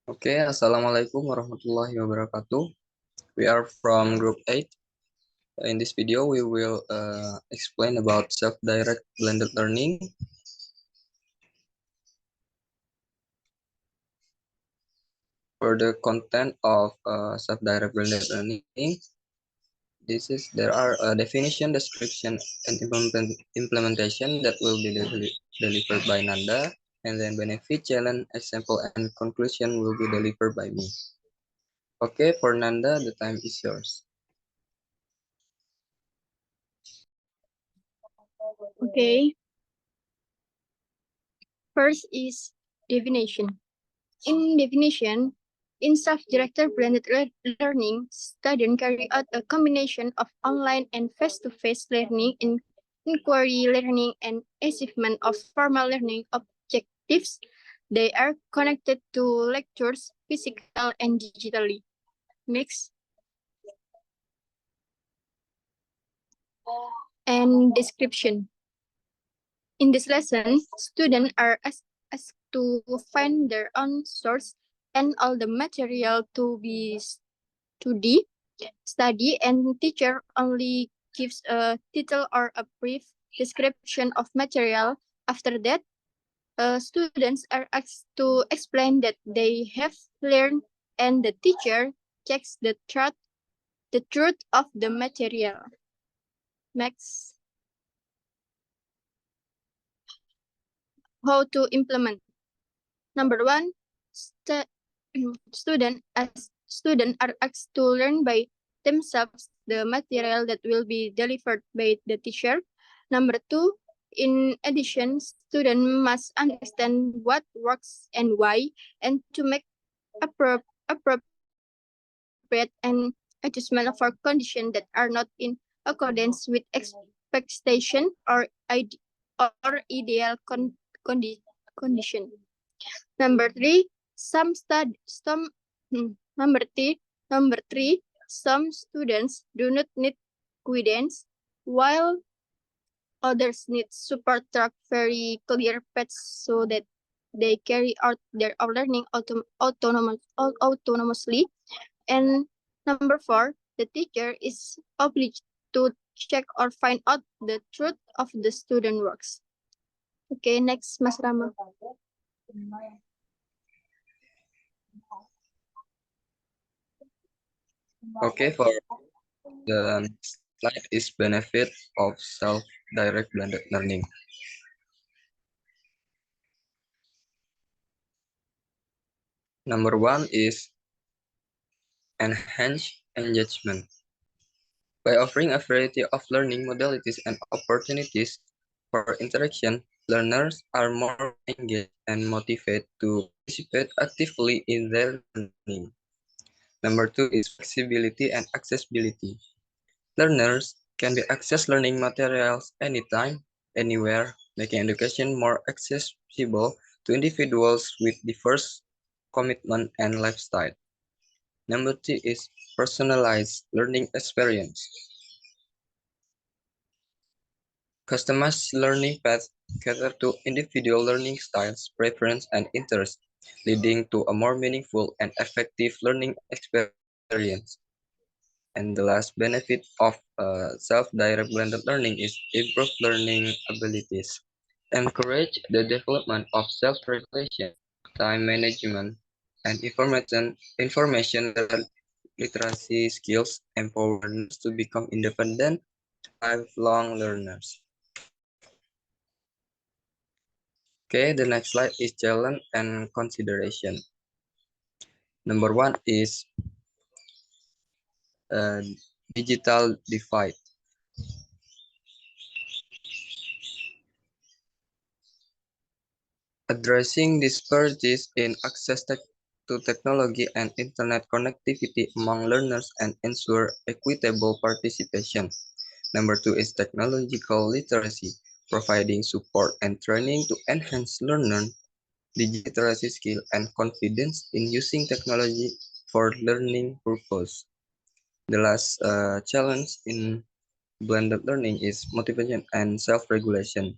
Okay, Assalamualaikum warahmatullahi wabarakatuh. We are from Group 8. In this video, we will explain about self-direct blended learning. For the content of self-direct blended learning, there are a definition, description, and implementation that will be delivered by Nanda, and then benefit, challenge, example, and conclusion will be delivered by me. Okay, for Nanda, the time is yours. Okay. First is definition. In definition, in self-directed blended learning, students carry out a combination of online and face-to-face learning in inquiry learning and achievement of formal learning objectives. They are connected to lectures, physical and digitally. Next. And description. In this lesson, students are asked to find their own source and all the material to be study, and teacher only gives a title or a brief description of material. After that, students are asked to explain that they have learned, and the teacher checks the truth of the material. Next. How to implement. Number one, student are asked to learn by themselves the material that will be delivered by the teacher. Number two, in addition, student must understand what works and why, and to make appropriate and adjustment for conditions that are not in accordance with expectation or ideal condition. Number three, number three, some students do not need guidance, while others need support track very clear paths so that they carry out their learning autonomously. And number four, the teacher is obliged to check or find out the truth of the student works. Okay, next, Mas Rama. Okay, for the next slide is benefit of self-direct blended learning. Number one is enhance engagement. By offering a variety of learning modalities and opportunities for interaction, learners are more engaged and motivated to participate actively in their learning. Number two is flexibility and accessibility. Learners can access learning materials anytime, anywhere, making education more accessible to individuals with diverse commitment and lifestyle. Number three is personalized learning experience. Customized learning paths cater to individual learning styles, preference, and interests, leading to a more meaningful and effective learning experience. And the last benefit of self-direct blended learning is improved learning abilities. Encourage the development of self-regulation, time management, and information literacy skills, empower learners to become independent, lifelong learners. Okay, the next slide is challenge and consideration. Number one is digital divide. Addressing disparities in access to technology and internet connectivity among learners and ensure equitable participation. Number two is technological literacy, providing support and training to enhance learner digital literacy skill and confidence in using technology for learning purpose. The last challenge in blended learning is motivation and self-regulation,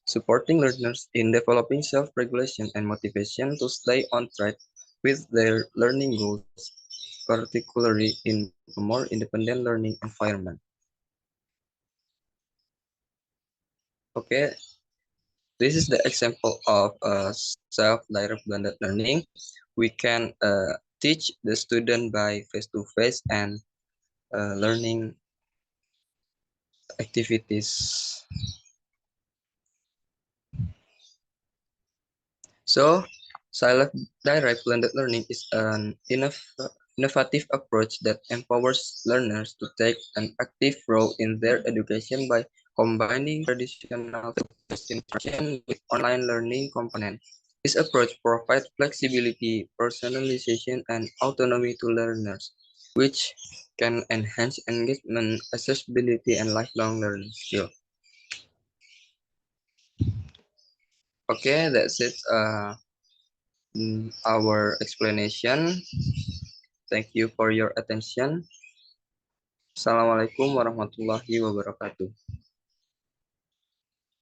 supporting learners in developing self-regulation and motivation to stay on track with their learning goals, particularly in a more independent learning environment. Okay, this is the example of self-directed blended learning. We can teach the student by face-to-face and learning activities. So, self-directed blended learning is an innovative approach that empowers learners to take an active role in their education by combining traditional face-to-face instruction with online learning components. This approach provides flexibility, personalization, and autonomy to learners, which can enhance engagement, accessibility, and lifelong learning skills. Okay, that's it. Our explanation. Thank you for your attention. Assalamualaikum warahmatullahi wabarakatuh.